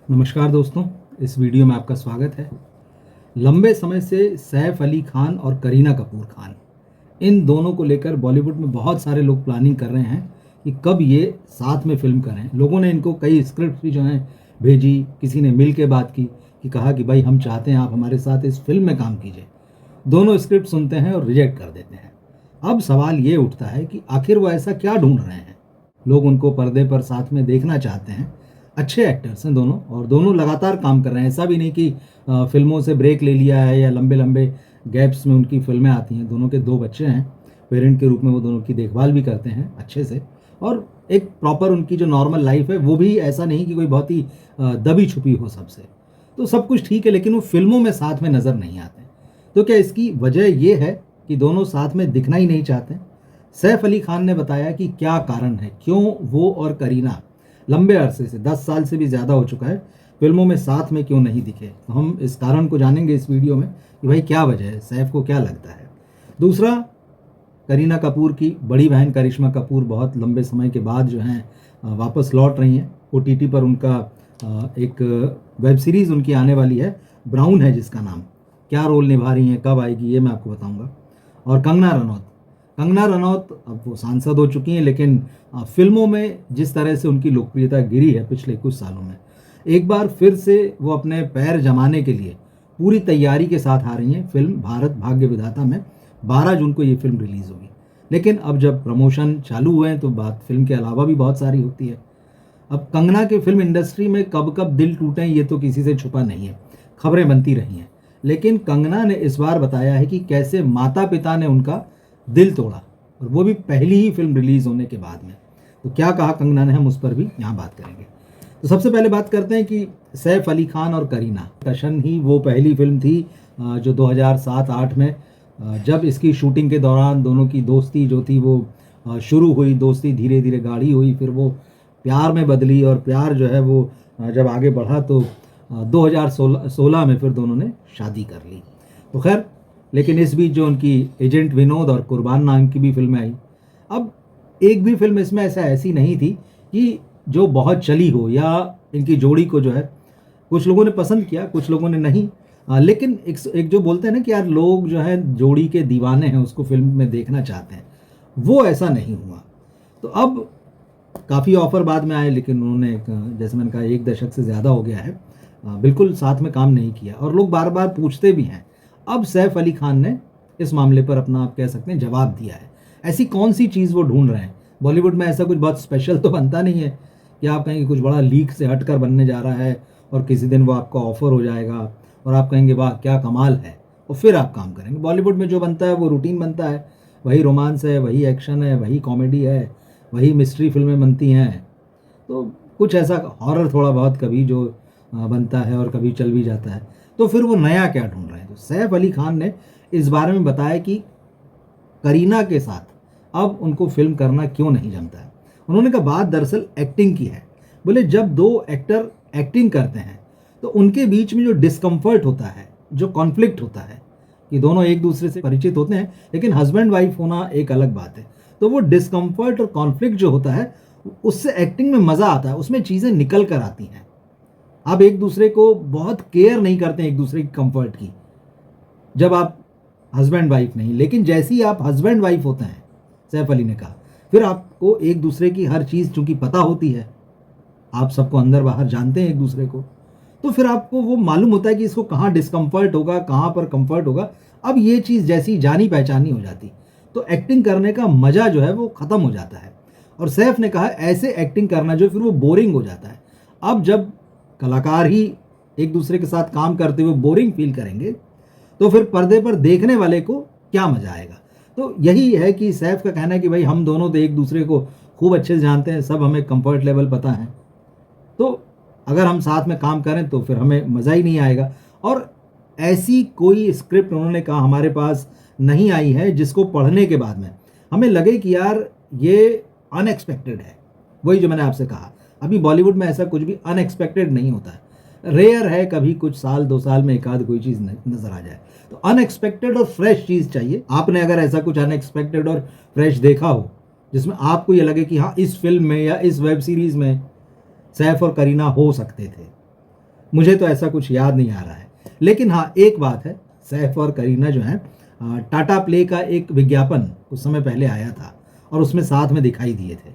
नमस्कार दोस्तों, इस वीडियो में आपका स्वागत है। लंबे समय से सैफ अली खान और करीना कपूर खान, इन दोनों को लेकर बॉलीवुड में बहुत सारे लोग प्लानिंग कर रहे हैं कि कब ये साथ में फिल्म करें। लोगों ने इनको कई स्क्रिप्ट भी जो हैं भेजी, किसी ने मिल के बात की कि कहा कि भाई हम चाहते हैं आप हमारे साथ इस फिल्म में काम कीजिए। दोनों स्क्रिप्ट सुनते हैं और रिजेक्ट कर देते हैं। अब सवाल ये उठता है कि आखिर वो ऐसा क्या ढूंढ रहे हैं। लोग उनको पर्दे पर साथ में देखना चाहते हैं। अच्छे एक्टर्स हैं दोनों और दोनों लगातार काम कर रहे हैं। ऐसा भी नहीं कि फिल्मों से ब्रेक ले लिया है या लंबे लंबे गैप्स में उनकी फिल्में आती हैं। दोनों के दो बच्चे हैं, पेरेंट के रूप में वो दोनों की देखभाल भी करते हैं अच्छे से। और एक प्रॉपर उनकी जो नॉर्मल लाइफ है वो भी ऐसा नहीं कि कोई बहुत ही दबी छुपी हो सबसे। तो सब कुछ ठीक है, लेकिन वो फिल्मों में साथ में नज़र नहीं आते। तो क्या इसकी वजह ये है कि दोनों साथ में दिखना ही नहीं चाहते? सैफ अली खान ने बताया कि क्या कारण है, क्यों वो और करीना लंबे अरसे से 10 साल से भी ज़्यादा हो चुका है फिल्मों में साथ में क्यों नहीं दिखे। तो हम इस कारण को जानेंगे इस वीडियो में कि भाई क्या वजह है, सैफ को क्या लगता है। दूसरा, करीना कपूर की बड़ी बहन करिश्मा कपूर बहुत लंबे समय के बाद जो हैं वापस लौट रही हैं। ओटीटी पर उनका एक वेब सीरीज़ उनकी आने वाली है, ब्राउन है जिसका नाम। क्या रोल निभा रही हैं, कब आएगी, ये मैं आपको बताऊंगा। और कंगना रनौत अब वो सांसद हो चुकी हैं, लेकिन फिल्मों में जिस तरह से उनकी लोकप्रियता गिरी है पिछले कुछ सालों में, एक बार फिर से वो अपने पैर जमाने के लिए पूरी तैयारी के साथ आ रही हैं। फिल्म भारत भाग्य विधाता में 12 जून को ये फिल्म रिलीज़ होगी। लेकिन अब जब प्रमोशन चालू हुए हैं तो बात फिल्म के अलावा भी बहुत सारी होती है। अब कंगना के फिल्म इंडस्ट्री में कब कब दिल टूटे ये तो किसी से छुपा नहीं है, खबरें बनती रही हैं। लेकिन कंगना ने इस बार बताया है कि कैसे माता पिता ने उनका दिल तोड़ा, और वो भी पहली ही फिल्म रिलीज होने के बाद में। तो क्या कहा कंगना ने, हम उस पर भी यहाँ बात करेंगे। तो सबसे पहले बात करते हैं कि सैफ अली खान और करीना कशन ही वो पहली फिल्म थी जो 2007-8 में जब इसकी शूटिंग के दौरान दोनों की दोस्ती जो थी वो शुरू हुई। दोस्ती धीरे धीरे गाढ़ी हुई, फिर वो प्यार में बदली, और प्यार जो है वो जब आगे बढ़ा तो 2016 में फिर दोनों ने शादी कर ली। तो खैर, लेकिन इस बीच जो उनकी एजेंट विनोद और कुर्बान नाम की भी फिल्में आई। अब एक भी फिल्म इसमें ऐसी नहीं थी कि जो बहुत चली हो, या इनकी जोड़ी को जो है कुछ लोगों ने पसंद किया, कुछ लोगों ने नहीं। लेकिन एक जो बोलते हैं ना कि यार लोग जो है जोड़ी के दीवाने हैं, उसको फिल्म में देखना चाहते हैं, वो ऐसा नहीं हुआ। तो अब काफ़ी ऑफर बाद में आए, लेकिन उन्होंने जैसे मैंने कहा 1 दशक से ज़्यादा हो गया है बिल्कुल साथ में काम नहीं किया, और लोग बार बार पूछते भी हैं। अब सैफ अली खान ने इस मामले पर अपना, आप कह सकते हैं, जवाब दिया है। ऐसी कौन सी चीज़ वो ढूंढ रहे हैं? बॉलीवुड में ऐसा कुछ बहुत स्पेशल तो बनता नहीं है कि आप कहेंगे कुछ बड़ा लीक से हटकर बनने जा रहा है और किसी दिन वो आपका ऑफर हो जाएगा और आप कहेंगे वाह क्या कमाल है, और फिर आप काम करेंगे। बॉलीवुड में जो बनता है वो रूटीन बनता है, वही रोमांस है, वही एक्शन है, वही कॉमेडी है, वही मिस्ट्री फिल्में बनती हैं। तो कुछ ऐसा हॉरर थोड़ा बहुत कभी जो बनता है और कभी चल भी जाता है। तो फिर वो नया क्या ढूंढ रहे हैं? तो सैफ अली खान ने इस बारे में बताया कि करीना के साथ अब उनको फिल्म करना क्यों नहीं जमता है। उन्होंने कहा बात दरअसल एक्टिंग की है। बोले जब दो एक्टर एक्टिंग करते हैं तो उनके बीच में जो डिस्कम्फर्ट होता है, जो कॉन्फ्लिक्ट होता है, कि दोनों एक दूसरे से परिचित होते हैं लेकिन हस्बैंड वाइफ होना एक अलग बात है। तो वो डिस्कम्फर्ट और कॉन्फ्लिक्ट जो होता है उससे एक्टिंग में मज़ा आता है, उसमें चीज़ें निकल कर आती हैं। आप एक दूसरे को बहुत केयर नहीं करते हैं, एक दूसरे की कंफर्ट की, जब आप हस्बैंड वाइफ नहीं। लेकिन जैसे ही आप हस्बैंड वाइफ होते हैं, सैफ अली ने कहा, फिर आपको एक दूसरे की हर चीज़ चूंकि पता होती है, आप सबको अंदर बाहर जानते हैं एक दूसरे को, तो फिर आपको वो मालूम होता है कि इसको कहाँ डिस्कम्फर्ट होगा, कहाँ पर कंफर्ट होगा। अब ये चीज़ जैसी जानी पहचानी हो जाती तो एक्टिंग करने का मज़ा जो है वो ख़त्म हो जाता है। और सैफ ने कहा ऐसे एक्टिंग करना जो फिर वो बोरिंग हो जाता है। अब जब कलाकार ही एक दूसरे के साथ काम करते हुए बोरिंग फील करेंगे तो फिर पर्दे पर देखने वाले को क्या मजा आएगा। तो यही है कि सैफ का कहना है कि भाई हम दोनों तो एक दूसरे को खूब अच्छे से जानते हैं, सब हमें कंफर्ट लेवल पता है, तो अगर हम साथ में काम करें तो फिर हमें मज़ा ही नहीं आएगा। और ऐसी कोई स्क्रिप्ट उन्होंने कहा हमारे पास नहीं आई है जिसको पढ़ने के बाद में हमें लगे कि यार ये अनएक्सपेक्टेड है। वही जो मैंने आपसे कहा, अभी बॉलीवुड में ऐसा कुछ भी अनएक्सपेक्टेड नहीं होता है। रेयर है कभी कुछ साल 2 साल में एक आध कोई चीज़ नज़र आ जाए। तो अनएक्सपेक्टेड और फ्रेश चीज़ चाहिए। आपने अगर ऐसा कुछ अनएक्सपेक्टेड और फ्रेश देखा हो जिसमें आपको ये लगे कि हाँ इस फिल्म में या इस वेब सीरीज़ में सैफ और करीना हो सकते थे, मुझे तो ऐसा कुछ याद नहीं आ रहा है। लेकिन हाँ, एक बात है, सैफ और करीना जो हैं टाटा प्ले का एक विज्ञापन कुछ समय पहले आया था और उसमें साथ में दिखाई दिए थे।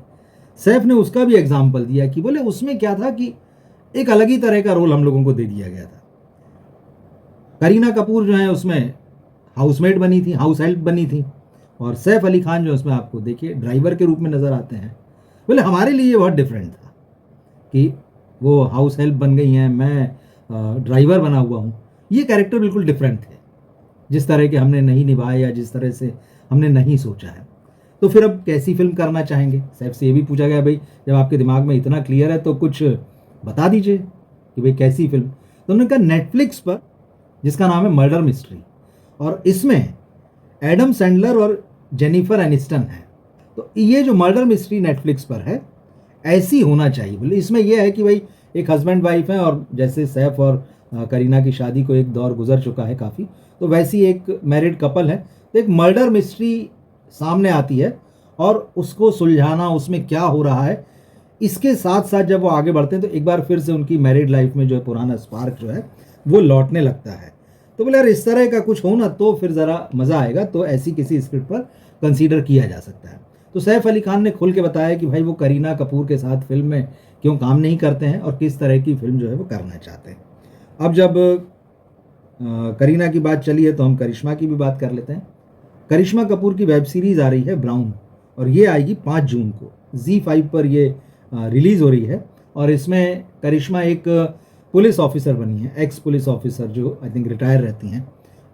सैफ ने उसका भी एग्जाम्पल दिया कि बोले उसमें क्या था कि एक अलग ही तरह का रोल हम लोगों को दे दिया गया था। करीना कपूर जो है उसमें हाउसमेट बनी थी, हाउस हेल्प बनी थी, और सैफ अली खान जो उसमें आपको देखिए ड्राइवर के रूप में नज़र आते हैं। बोले हमारे लिए बहुत डिफरेंट था कि वो हाउस हेल्प बन गई हैं, मैं ड्राइवर बना हुआ हूँ। ये कैरेक्टर बिल्कुल डिफरेंट थे, जिस तरह के हमने नहीं निभाए या जिस तरह से हमने नहीं सोचा है। तो फिर अब कैसी फिल्म करना चाहेंगे? सैफ से ये भी पूछा गया, भाई जब आपके दिमाग में इतना क्लियर है तो कुछ बता दीजिए कि भाई कैसी फिल्म। तो उन्होंने कहा नेटफ्लिक्स पर, जिसका नाम है मर्डर मिस्ट्री, और इसमें एडम सैंडलर और जेनिफर एनिस्टन है। तो ये जो मर्डर मिस्ट्री नेटफ्लिक्स पर है, ऐसी होना चाहिए। बोले इसमें यह है कि भाई एक हस्बैंड वाइफ है, और जैसे सैफ और करीना की शादी को एक दौर गुजर चुका है काफ़ी, तो वैसी एक मैरिड कपल है। तो एक मर्डर मिस्ट्री सामने आती है और उसको सुलझाना, उसमें क्या हो रहा है, इसके साथ साथ जब वो आगे बढ़ते हैं तो एक बार फिर से उनकी मैरिड लाइफ में जो है पुराना स्पार्क जो है वो लौटने लगता है। तो बोले यार इस तरह का कुछ हो ना तो फिर ज़रा मज़ा आएगा, तो ऐसी किसी स्क्रिप्ट पर कंसीडर किया जा सकता है। तो सैफ अली खान ने खुल के बताया कि भाई वो करीना कपूर के साथ फिल्म में क्यों काम नहीं करते हैं और किस तरह की फिल्म जो है वो करना चाहते हैं। अब जब करीना की बात चली है तो हम करिश्मा की भी बात कर लेते हैं। करिश्मा कपूर की वेब सीरीज़ आ रही है ब्राउन, और ये आएगी 5 जून को Z5 पर ये रिलीज़ हो रही है। और इसमें करिश्मा एक पुलिस ऑफिसर बनी है, एक्स पुलिस ऑफिसर जो आई थिंक रिटायर रहती हैं,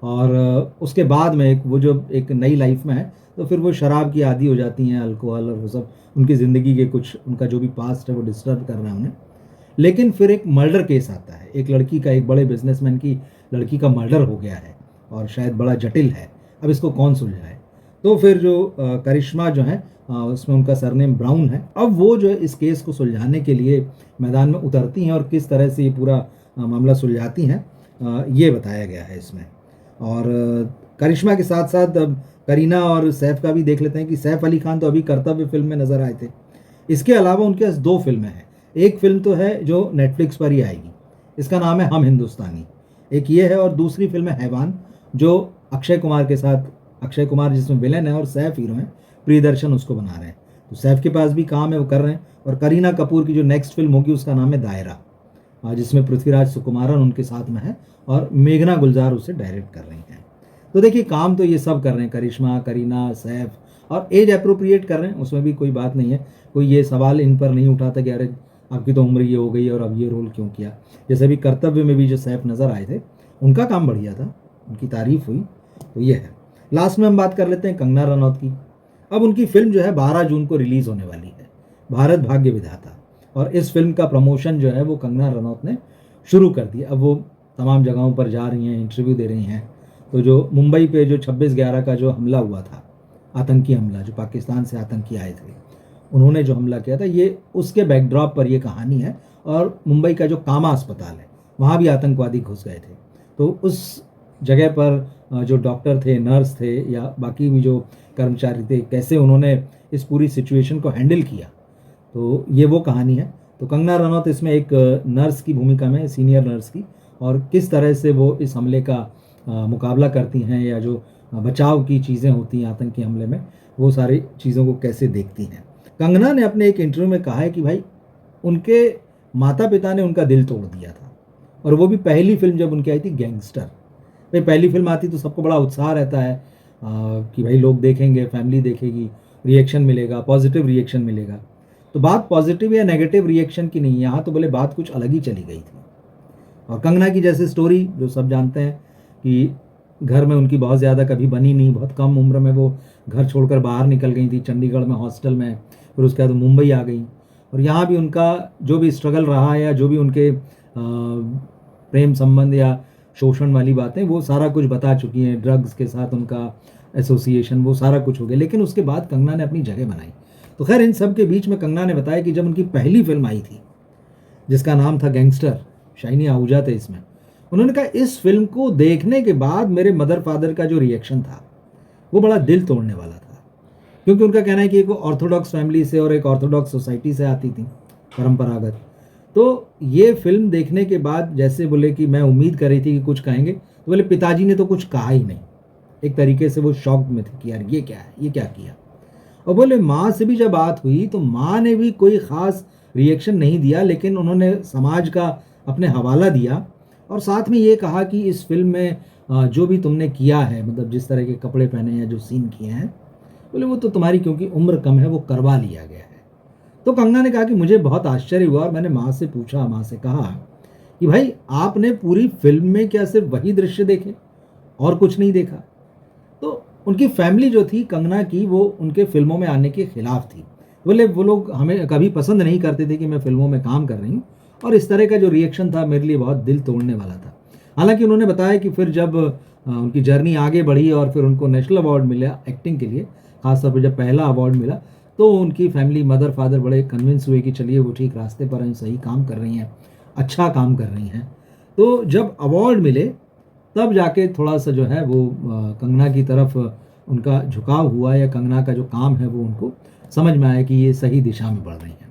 और उसके बाद में एक वो जो एक नई लाइफ में है तो फिर वो शराब की आदी हो जाती हैं, अल्कोहल और वो सब उनकी ज़िंदगी के कुछ उनका जो भी पास्ट है वो डिस्टर्ब कर रहा है उन्हें। लेकिन फिर एक मर्डर केस आता है, एक लड़की का, एक बड़े बिजनेसमैन की लड़की का मर्डर हो गया है और शायद बड़ा जटिल है, अब इसको कौन सुलझाए। तो फिर जो करिश्मा जो है उसमें उनका सरनेम ब्राउन है, अब वो जो है इस केस को सुलझाने के लिए मैदान में उतरती हैं और किस तरह से ये पूरा मामला सुलझाती हैं, ये बताया गया है इसमें। और करिश्मा के साथ साथ अब करीना और सैफ का भी देख लेते हैं कि सैफ अली खान तो अभी कर्तव्य फिल्म में नज़र आए थे। इसके अलावा उनके पास 2 फिल्में हैं। एक फिल्म तो है जो नेटफ्लिक्स पर ही आएगी, इसका नाम है हम हिंदुस्तानी, एक ये है, और दूसरी फिल्म है हैवान, जो अक्षय कुमार के साथ, अक्षय कुमार जिसमें विलेन है और सैफ हीरो हैं, प्रियदर्शन उसको बना रहे हैं। तो सैफ के पास भी काम है, वो कर रहे हैं। और करीना कपूर की जो नेक्स्ट फिल्म होगी उसका नाम है दायरा, जिसमें पृथ्वीराज सुकुमारन उनके साथ में है और मेघना गुलजार उसे डायरेक्ट कर रही हैं। तो देखिए काम तो ये सब कर रहे हैं, करिश्मा, करीना, सैफ, और एज अप्रोप्रिएट कर रहे हैं, उसमें भी कोई बात नहीं है। कोई ये सवाल इन पर नहीं उठाता कि अरे आपकी तो उम्र ये हो गई और अब ये रोल क्यों किया। जैसे भी कर्तव्य में भी जो सैफ नज़र आए थे उनका काम बढ़िया था, उनकी तारीफ हुई। तो ये है। लास्ट में हम बात कर लेते हैं कंगना रनौत की। अब उनकी फिल्म जो है 12 जून को रिलीज़ होने वाली है, भारत भाग्य विधाता, और इस फिल्म का प्रमोशन जो है वो कंगना रनौत ने शुरू कर दिया। अब वो तमाम जगहों पर जा रही हैं, इंटरव्यू दे रही हैं। तो जो मुंबई पे जो 26/11 का जो हमला हुआ था, आतंकी हमला, जो पाकिस्तान से आतंकी आए थे, उन्होंने जो हमला किया था, ये उसके बैकड्रॉप पर ये कहानी है। और मुंबई का जो कामा अस्पताल है वहाँ भी आतंकवादी घुस गए थे, तो उस जगह पर जो डॉक्टर थे, नर्स थे या बाकी भी जो कर्मचारी थे, कैसे उन्होंने इस पूरी सिचुएशन को हैंडल किया, तो ये वो कहानी है। तो कंगना रनौत इसमें एक नर्स की भूमिका में, सीनियर नर्स की, और किस तरह से वो इस हमले का मुकाबला करती हैं, या जो बचाव की चीज़ें होती हैं आतंकी हमले में, वो सारी चीज़ों को कैसे देखती हैं। कंगना ने अपने एक इंटरव्यू में कहा है कि भाई उनके माता पिता ने उनका दिल तोड़ दिया था, और वो भी पहली फिल्म जब उनकी आई थी गैंगस्टर। भाई पहली फिल्म आती तो सबको बड़ा उत्साह रहता है कि भाई लोग देखेंगे, फैमिली देखेगी, रिएक्शन मिलेगा, पॉजिटिव रिएक्शन मिलेगा। तो बात पॉजिटिव या नेगेटिव रिएक्शन की नहीं, यहाँ तो बोले बात कुछ अलग ही चली गई थी। और कंगना की जैसे स्टोरी जो सब जानते हैं कि घर में उनकी बहुत ज़्यादा कभी बनी नहीं, बहुत कम उम्र में वो घर छोड़कर बाहर निकल गई थी, चंडीगढ़ में हॉस्टल में, फिर उसके बाद मुंबई आ गई। और यहाँ भी उनका जो भी स्ट्रगल रहा है, या जो भी उनके प्रेम संबंध या शोषण वाली बातें, वो सारा कुछ बता चुकी हैं। ड्रग्स के साथ उनका एसोसिएशन, वो सारा कुछ हो गया। लेकिन उसके बाद कंगना ने अपनी जगह बनाई। तो खैर इन सब के बीच में कंगना ने बताया कि जब उनकी पहली फिल्म आई थी जिसका नाम था गैंगस्टर, शाइनी आहूजा थे इसमें, उन्होंने कहा इस फिल्म को देखने के बाद मेरे मदर फादर का जो रिएक्शन था वो बड़ा दिल तोड़ने वाला था। क्योंकि उनका कहना है कि एक ऑर्थोडॉक्स फैमिली से और एक ऑर्थोडॉक्स सोसाइटी से आती थी, परंपरागत। तो ये फ़िल्म देखने के बाद जैसे बोले कि मैं उम्मीद कर रही थी कि कुछ कहेंगे, तो बोले पिताजी ने तो कुछ कहा ही नहीं। एक तरीके से वो शॉक्ड में थे कि यार ये क्या है? ये क्या किया? और बोले माँ से भी जब बात हुई तो माँ ने भी कोई ख़ास रिएक्शन नहीं दिया, लेकिन उन्होंने समाज का अपने हवाला दिया और साथ में ये कहा कि इस फ़िल्म में जो भी तुमने किया है, मतलब जिस तरह के कपड़े पहने हैं, जो सीन किए हैं, बोले वो तो तुम्हारी क्योंकि उम्र कम है वो करवा लिया गया है। तो कंगना ने कहा कि मुझे बहुत आश्चर्य हुआ और मैंने माँ से पूछा, माँ से कहा कि भाई आपने पूरी फ़िल्म में क्या सिर्फ़ वही दृश्य देखे और कुछ नहीं देखा? तो उनकी फैमिली जो थी कंगना की, वो उनके फ़िल्मों में आने के खिलाफ थी। बोले वो लोग हमें कभी पसंद नहीं करते थे कि मैं फ़िल्मों में काम कर रही हूँ और इस तरह का जो रिएक्शन था मेरे लिए बहुत दिल तोड़ने वाला था। हालाँकि उन्होंने बताया कि फिर जब उनकी जर्नी आगे बढ़ी और फिर उनको नेशनल अवार्ड मिला एक्टिंग के लिए, ख़ास तौर पे जब पहला अवार्ड मिला, तो उनकी फैमिली मदर-फ़ादर बड़े कन्विंस हुए कि चलिए वो ठीक रास्ते पर हैं, सही काम कर रही हैं, अच्छा काम कर रही हैं। तो जब अवार्ड मिले तब जाके थोड़ा-सा जो है वो कंगना की तरफ उनका झुकाव हुआ या कंगना का जो काम है वो उनको समझ में आया कि ये सही दिशा में बढ़ रही हैं।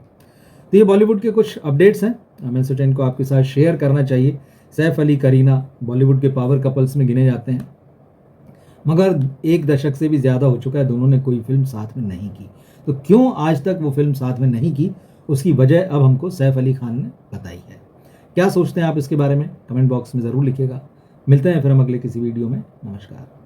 तो ये बॉलीवुड के कुछ अपडेट्स हैं, मैंने सोचा इनको आपके साथ शेयर करना चाहिए। सैफ अली, करीना बॉलीवुड के पावर कपल्स में गिने जाते हैं, मगर 1 दशक से भी ज़्यादा हो चुका है, दोनों ने कोई फ़िल्म साथ में नहीं की। तो क्यों आज तक वो फ़िल्म साथ में नहीं की, उसकी वजह अब हमको सैफ अली खान ने बताई है। क्या सोचते हैं आप इसके बारे में? कमेंट बॉक्स में ज़रूर लिखिएगा। मिलते हैं फिर हम अगले किसी वीडियो में। नमस्कार।